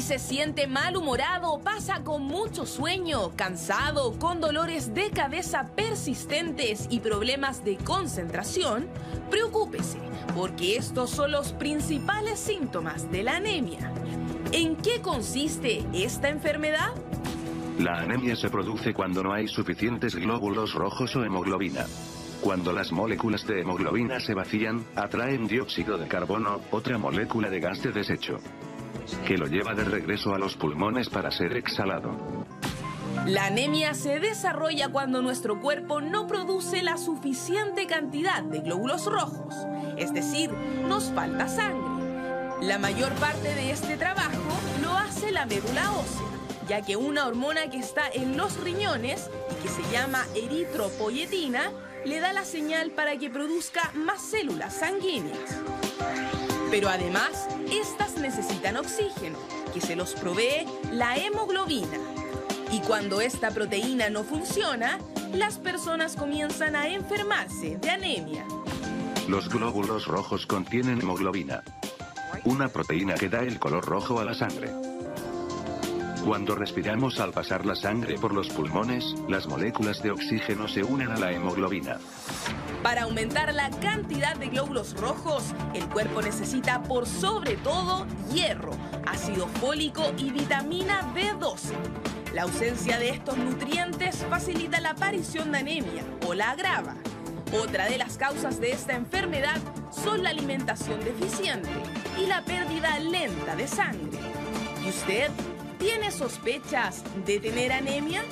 se siente malhumorado, pasa con mucho sueño, cansado, con dolores de cabeza persistentes y problemas de concentración, preocúpese, porque estos son los principales síntomas de la anemia. ¿En qué consiste esta enfermedad? La anemia se produce cuando no hay suficientes glóbulos rojos o hemoglobina. Cuando las moléculas de hemoglobina se vacían, atraen dióxido de carbono, otra molécula de gas de desecho, que lo lleva de regreso a los pulmones para ser exhalado. La anemia se desarrolla cuando nuestro cuerpo no produce la suficiente cantidad de glóbulos rojos, es decir, nos falta sangre. La mayor parte de este trabajo lo hace la médula ósea, ya que una hormona que está en los riñones y que se llama eritropoyetina le da la señal para que produzca más células sanguíneas. Pero además, estas necesitan oxígeno, que se los provee la hemoglobina. Y cuando esta proteína no funciona, las personas comienzan a enfermarse de anemia. Los glóbulos rojos contienen hemoglobina, una proteína que da el color rojo a la sangre. Cuando respiramos al pasar la sangre por los pulmones, las moléculas de oxígeno se unen a la hemoglobina. Para aumentar la cantidad de glóbulos rojos, el cuerpo necesita por sobre todo hierro, ácido fólico y vitamina B12. La ausencia de estos nutrientes facilita la aparición de anemia o la agrava. Otra de las causas de esta enfermedad son la alimentación deficiente y la pérdida lenta de sangre. ¿Y usted tiene sospechas de tener anemia?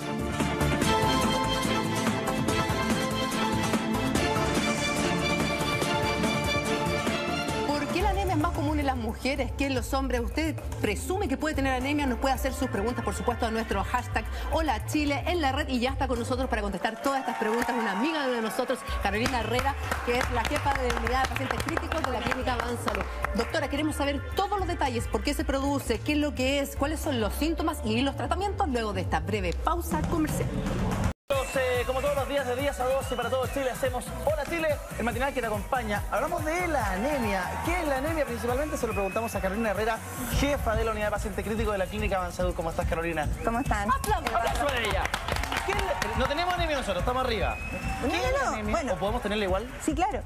¿Por qué la anemia es más común en las mujeres que en los hombres? ¿Usted presume que puede tener anemia? Nos puede hacer sus preguntas, por supuesto, a nuestro hashtag Hola Chile en la red. Y ya está con nosotros para contestar todas estas preguntas una amiga de nosotros, Carolina Herrera, que es la jefa de unidad de pacientes críticos de la Clínica Avansalud. Doctora, queremos saber todos los detalles, por qué se produce, qué es lo que es, cuáles son los síntomas y los tratamientos luego de esta breve pausa comercial. Como todos los días de 10 a 12 para todo Chile hacemos Hola Chile, el matinal que te acompaña. Hablamos de la anemia. ¿Qué es la anemia? Principalmente se lo preguntamos a Carolina Herrera, jefa de la unidad de paciente crítico de la Clínica Avansalud. ¿Cómo estás, Carolina? ¿Cómo están? ¡Aplausos para ella! No tenemos anemia nosotros, estamos arriba. ¿Qué es la anemia? Bueno, ¿O podemos tenerla igual? Sí, claro.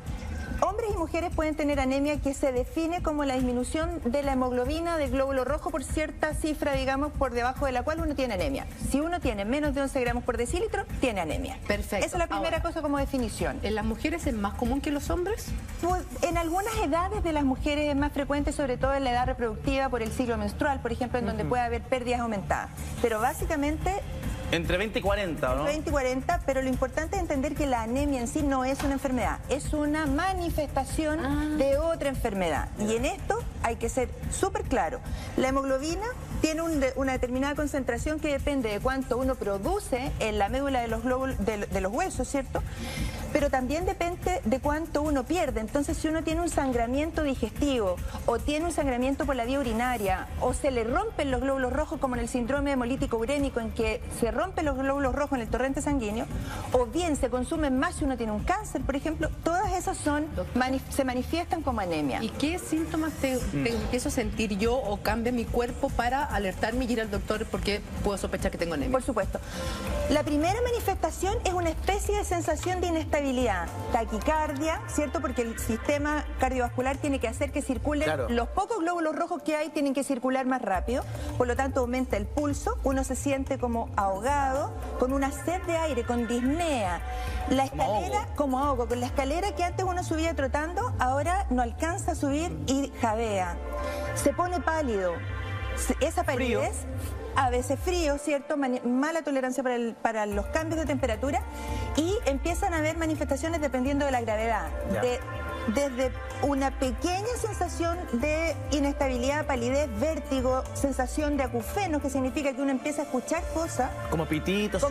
Hombres y mujeres pueden tener anemia que se define como la disminución de la hemoglobina del glóbulo rojo por cierta cifra, digamos, por debajo de la cual uno tiene anemia. Si uno tiene menos de 11 gramos por decilitro, tiene anemia. Perfecto. Esa es la primera cosa como definición. ¿En las mujeres es más común que en los hombres? Pues, en algunas edades de las mujeres es más frecuente, sobre todo en la edad reproductiva por el ciclo menstrual, por ejemplo, en donde puede haber pérdidas aumentadas. Pero básicamente Entre 20 y 40, ¿o no? 20 y 40, pero lo importante es entender que la anemia en sí no es una enfermedad, es una manifestación de otra enfermedad. Y en esto hay que ser súper claro. La hemoglobina tiene una determinada concentración que depende de cuánto uno produce en la médula de los glóbulos, de los huesos, ¿cierto? Pero también depende de cuánto uno pierde. Entonces, si uno tiene un sangramiento digestivo o tiene un sangramiento por la vía urinaria o se le rompen los glóbulos rojos, como en el síndrome hemolítico urémico, en que se rompen los glóbulos rojos en el torrente sanguíneo, o bien se consumen más si uno tiene un cáncer, por ejemplo, todas esas se manifiestan como anemia. ¿Y qué síntomas empiezo a sentir yo o cambia mi cuerpo para alertarme y ir al doctor porque puedo sospechar que tengo anemia? Por supuesto. La primera manifestación es una especie de sensación de inestabilidad, taquicardia, ¿cierto? Porque el sistema cardiovascular tiene que hacer que circulen, los pocos glóbulos rojos que hay tienen que circular más rápido, por lo tanto aumenta el pulso, uno se siente como ahogado, con una sed de aire, con disnea. La escalera, como ahogo, con la escalera que antes uno subía trotando, ahora no alcanza a subir y jadea. Se pone pálido. Esa palidez, a veces frío, ¿cierto? Mala tolerancia para los cambios de temperatura, y empiezan a haber manifestaciones dependiendo de la gravedad. Desde una pequeña sensación de inestabilidad, palidez, vértigo, sensación de acufenos, que significa que uno empieza a escuchar cosas. Como pititos,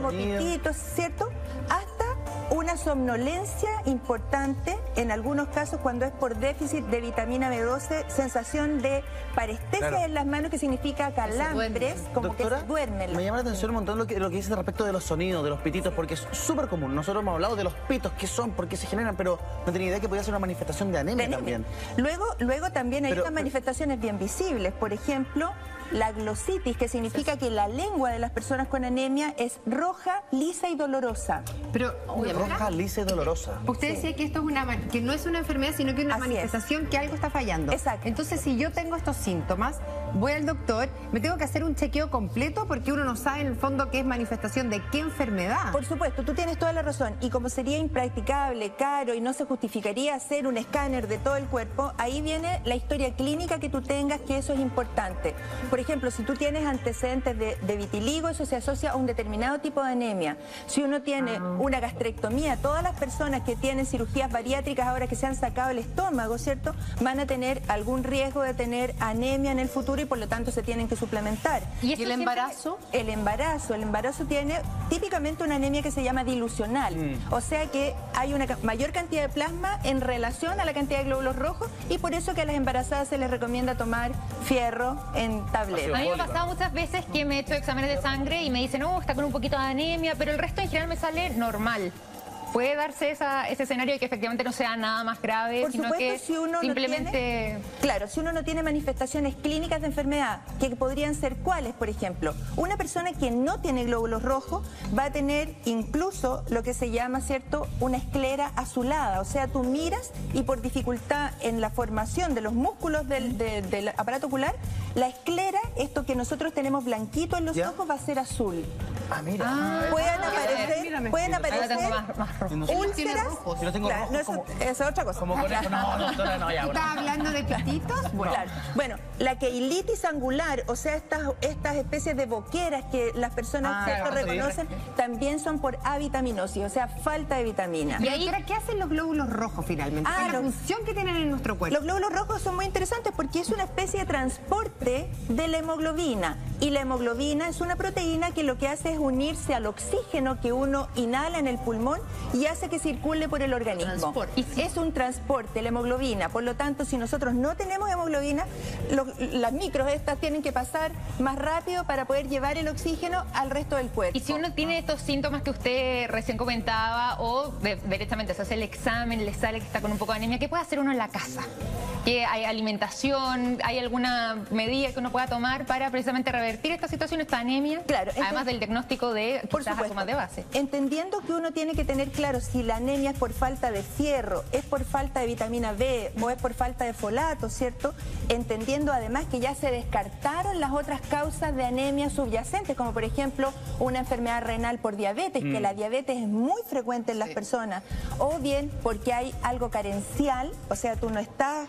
¿cierto? Hasta una somnolencia importante, en algunos casos cuando es por déficit de vitamina B12, sensación de parestesia en las manos, que significa calambres, como Doctora, que se duermen. Me llama la atención un montón lo que dice respecto de los sonidos, de los pititos, porque es súper común. Nosotros hemos hablado de los pitos, qué son, por qué se generan, pero no tenía idea que podía ser una manifestación de anemia también. Luego también hay unas manifestaciones bien visibles, por ejemplo, la glositis, que significa que la lengua de las personas con anemia es roja, lisa y dolorosa. Pero, roja, lisa y dolorosa. Usted decía que esto es que no es una enfermedad, sino que es una manifestación que algo está fallando. Exacto. Entonces, si yo tengo estos síntomas, voy al doctor, me tengo que hacer un chequeo completo porque uno no sabe en el fondo qué es manifestación de qué enfermedad. Por supuesto, tú tienes toda la razón. Y como sería impracticable, caro y no se justificaría hacer un escáner de todo el cuerpo, ahí viene la historia clínica que tú tengas, que eso es importante. Por ejemplo, si tú tienes antecedentes de vitiligo, eso se asocia a un determinado tipo de anemia. Si uno tiene una gastrectomía, todas las personas que tienen cirugías bariátricas ahora que se han sacado el estómago, ¿cierto?, van a tener algún riesgo de tener anemia en el futuro y por lo tanto se tienen que suplementar. ¿Y el embarazo? El embarazo tiene típicamente una anemia que se llama dilucional, o sea que hay una mayor cantidad de plasma en relación a la cantidad de glóbulos rojos y por eso que a las embarazadas se les recomienda tomar fierro en tableta. A mí me ha pasado muchas veces que me he hecho exámenes de sangre y me dicen, no, está con un poquito de anemia, pero el resto en general me sale normal. ¿Puede darse ese escenario de que efectivamente no sea nada más grave, por sino supuesto, que si uno simplemente... no tiene, claro, si uno no tiene manifestaciones clínicas de enfermedad, que podrían ser cuáles, por ejemplo, una persona que no tiene glóbulos rojos va a tener incluso lo que se llama, ¿cierto?, una esclera azulada, o sea, tú miras y por dificultad en la formación de los músculos del aparato ocular, la esclera, esto que nosotros tenemos blanquito en los ojos, va a ser azul. Ah, mira. Pueden aparecer úlceras. Si no tengo claro, rojo, esa es otra cosa. Como conejo, no, doctora, no, ya. ¿Está hablando de pititos? Bueno. Claro. Bueno, la queilitis angular, o sea, estas especies de boqueras que las personas reconocen, también son por avitaminosis, o sea, falta de vitamina. ¿Y ahí qué hacen los glóbulos rojos finalmente? ¿Cuál es la función que tienen en nuestro cuerpo? Los glóbulos rojos son muy interesantes porque es una especie de transporte de la hemoglobina. Y la hemoglobina es una proteína que lo que hace es unirse al oxígeno que uno inhala en el pulmón y hace que circule por el organismo. Y es un transporte, la hemoglobina. Por lo tanto, si nosotros no tenemos hemoglobina, las micros estas tienen que pasar más rápido para poder llevar el oxígeno al resto del cuerpo. Y si uno tiene estos síntomas que usted recién comentaba o derechamente se hace el examen, le sale que está con un poco de anemia, ¿qué puede hacer uno en la casa? ¿Qué hay alimentación? ¿Hay alguna medida que uno pueda tomar para precisamente revertir esta situación, esta anemia? Claro. Además del diagnóstico de quizás algo más de base. Entendiendo que uno tiene que tener claro si la anemia es por falta de fierro, es por falta de vitamina B o es por falta de folato, ¿cierto? Entendiendo además que ya se descartaron las otras causas de anemia subyacentes, como por ejemplo una enfermedad renal por diabetes, que la diabetes es muy frecuente en las personas, o bien porque hay algo carencial, o sea, tú no estás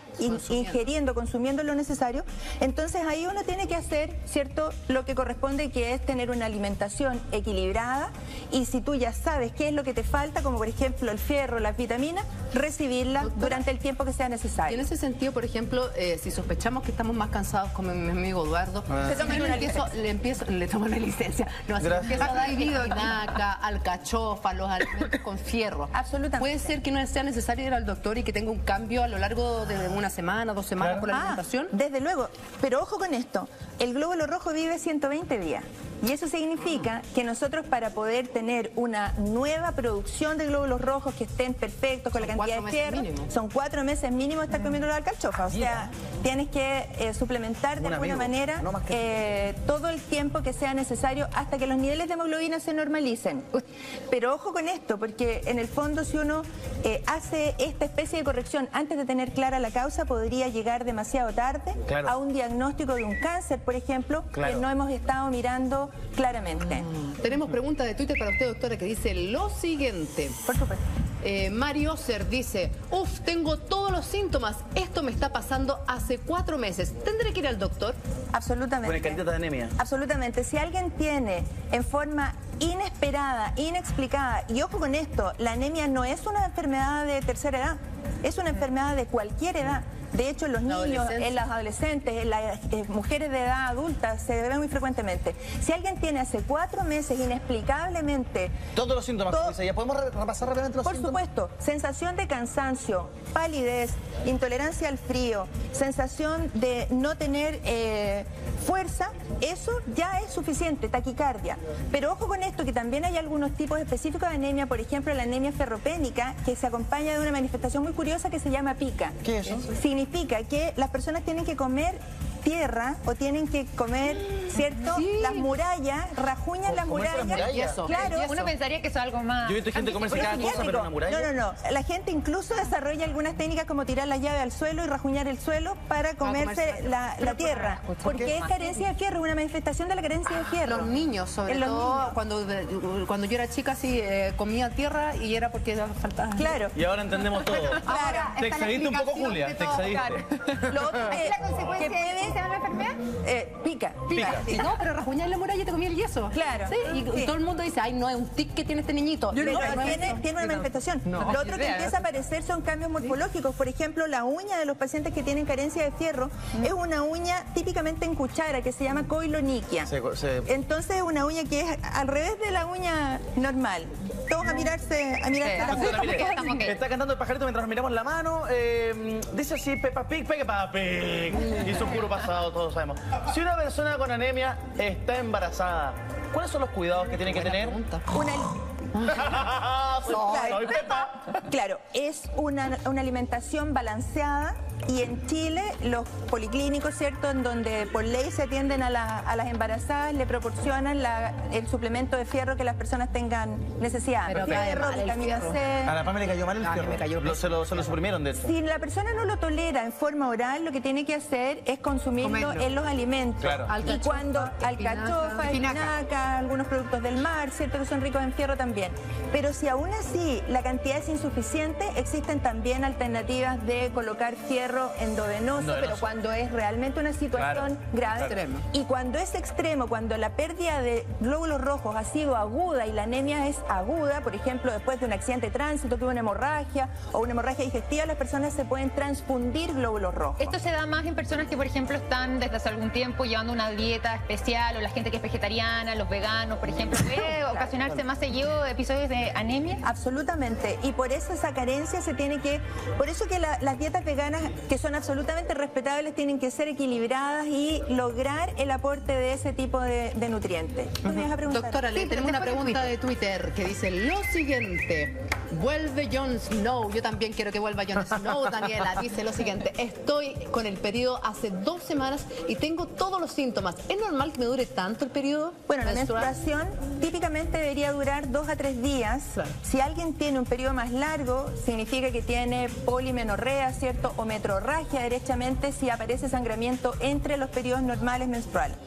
ingiriendo, consumiendo lo necesario, entonces ahí uno tiene que hacer, ¿cierto?, lo que corresponde, que es tener una alimentación equilibrada, y si tú ya sabes qué es lo que te falta, como por ejemplo el fierro, las vitaminas, recibirlas durante el tiempo que sea necesario. Y en ese sentido, por ejemplo, si sospechamos que estamos más cansados, como mi amigo Eduardo, le toman una licencia. No, así empiezo a dar espinaca, alcachofa, los alimentos con fierro. Absolutamente. Puede ser que no sea necesario ir al doctor y que tenga un cambio a lo largo de una semana, 2 semanas por la alimentación. Desde luego, pero ojo con esto, el glóbulo rojo vive 120 días. Y eso significa que nosotros, para poder tener una nueva producción de glóbulos rojos que estén perfectos con la cantidad de fierro, son 4 meses mínimo estar comiendo la alcachofa. O sea, tienes que suplementar de alguna manera todo el tiempo que sea necesario hasta que los niveles de hemoglobina se normalicen. Pero ojo con esto, porque en el fondo si uno hace esta especie de corrección antes de tener clara la causa, podría llegar demasiado tarde a un diagnóstico de un cáncer, por ejemplo, que no hemos estado mirando claramente. Tenemos pregunta de Twitter para usted, doctora, que dice lo siguiente. Por supuesto. Mario Ser dice, tengo todos los síntomas, esto me está pasando hace 4 meses, ¿tendré que ir al doctor? Absolutamente. Con el cantidad de anemia. Absolutamente. Si alguien tiene en forma inesperada, inexplicada, y ojo con esto, la anemia no es una enfermedad de tercera edad, es una enfermedad de cualquier edad. De hecho, en los niños, en las adolescentes, en las mujeres de edad adulta se ve muy frecuentemente. Si alguien tiene hace 4 meses inexplicablemente... Todos los síntomas, como dice, ¿ya podemos repasar rápidamente los síntomas? Por supuesto, sensación de cansancio, palidez, intolerancia al frío, sensación de no tener fuerza, eso ya es suficiente, taquicardia. Pero ojo con esto, que también hay algunos tipos específicos de anemia, por ejemplo la anemia ferropénica, que se acompaña de una manifestación muy curiosa que se llama pica. ¿Qué es eso? Significa que las personas tienen que comer tierra o tienen que comer, ¿cierto? Las murallas, rajuñan las murallas. Claro. Uno pensaría que eso es algo más. Yo he visto gente comerse cada cosa, pero una muralla. No. La gente incluso desarrolla algunas técnicas como tirar la llave al suelo y rajuñar el suelo para comerse la tierra. Porque es carencia de fierro, una manifestación de la carencia de fierro. Los niños, sobre todo, cuando yo era chica, sí, comía tierra y era porque faltaba. Claro. Y ahora entendemos todo. Claro. Te excediste un poco, Julia, te excediste. Lo otro ¿Es la consecuencia de la enfermedad? Pica. Sí. No, pero rajuñar la muralla y te comía el yeso. Claro. Sí, y todo el mundo dice, ay, no, es un tic que tiene este niñito. Pero tiene una manifestación. Lo otro que empieza a aparecer son cambios morfológicos. Por ejemplo, la uña de los pacientes que tienen carencia de fierro es una uña típicamente en cuchara que se llama coiloniquia. Entonces es una uña que es al revés de la uña normal. Todos a mirarse la foto. Está cantando el pajarito mientras nos miramos la mano. Dice así, Peppa Pig, Peppa Pig. Hizo un puro pasado, todos sabemos. Si una persona con anemia está embarazada, ¿cuáles son los cuidados que tiene que tener? Claro, es una alimentación balanceada y en Chile los policlínicos, ¿cierto?, en donde por ley se atienden a las embarazadas, le proporcionan el suplemento de fierro que las personas tengan necesidad. Fierro, vitamina C. A la Pame le cayó mal el fierro. Me cayó se lo suprimieron de hecho. Si la persona no lo tolera en forma oral, lo que tiene que hacer es consumirlo en los alimentos. Claro. Y cuando alcachofa, espinaca, algunos productos del mar, ¿cierto?, que son ricos en fierro también. Pero si aún así la cantidad es insuficiente, existen también alternativas de colocar fierro endovenoso, pero cuando es realmente una situación grave. Y cuando es extremo, cuando la pérdida de glóbulos rojos ha sido aguda y la anemia es aguda, por ejemplo, después de un accidente de tránsito, que hubo una hemorragia o una hemorragia digestiva, las personas se pueden transfundir glóbulos rojos. Esto se da más en personas que, por ejemplo, están desde hace algún tiempo llevando una dieta especial, o la gente que es vegetariana, los veganos, por ejemplo. ¿Puede ocasionarse más seguido episodios de anemia? Absolutamente. Y por eso esa carencia se tiene que... Por eso que las dietas veganas, que son absolutamente respetables, tienen que ser equilibradas y lograr el aporte de ese tipo de nutrientes. ¿Tú me vas a preguntar? Doctora, le tenemos una pregunta de Twitter que dice lo siguiente. Vuelve Jon Snow. Yo también quiero que vuelva Jon Snow, Daniela. Dice lo siguiente. Estoy con el periodo hace 2 semanas y tengo todos los síntomas. ¿Es normal que me dure tanto el periodo? Bueno, la menstruación típicamente debería durar 2 a 3 días. Claro. Si alguien tiene un periodo más largo, significa que tiene polimenorrea, ¿cierto? O metrorragia, derechamente, si aparece sangramiento entre los periodos normales menstruales.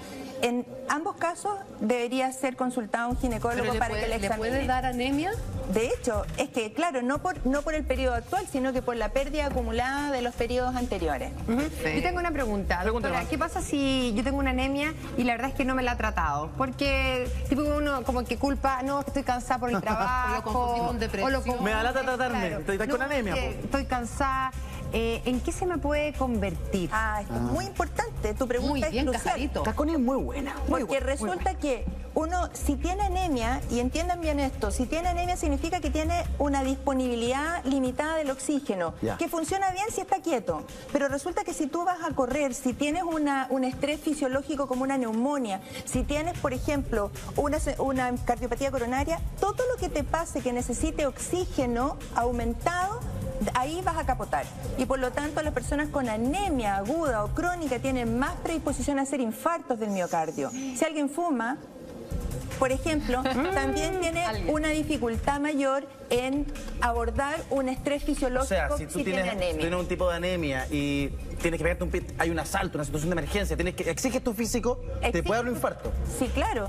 En ambos casos debería ser consultado un ginecólogo para que le examine. ¿Le puede dar anemia? De hecho, es que, claro, no por el periodo actual, sino que por la pérdida acumulada de los periodos anteriores. Yo tengo una pregunta, doctora. ¿Qué pasa si yo tengo una anemia y la verdad es que no me la ha tratado? Porque tipo uno como que culpa, no, que estoy cansada por el trabajo. Lo confundí con depresión. Me da lata tratarme, claro, estoy con anemia. Estoy cansada. ¿En qué se me puede convertir? Esto es muy importante, tu pregunta es crucial. Cajarito. Esta Connie es muy buena. Porque resulta que uno, si tiene anemia, y entiendan bien esto, si tiene anemia significa que tiene una disponibilidad limitada del oxígeno, que funciona bien si está quieto. Pero resulta que si tú vas a correr, si tienes un estrés fisiológico como una neumonía, si tienes, por ejemplo, una cardiopatía coronaria, todo lo que te pase que necesite oxígeno aumentado, ahí vas a capotar. Y por lo tanto las personas con anemia aguda o crónica tienen más predisposición a hacer infartos del miocardio. Si alguien fuma, por ejemplo, también tiene una dificultad mayor en abordar un estrés fisiológico. O sea, si tú tienes un tipo de anemia y tienes que pegarte un pit, hay un asalto, una situación de emergencia, exiges tu físico, te puede dar un infarto. Sí, claro.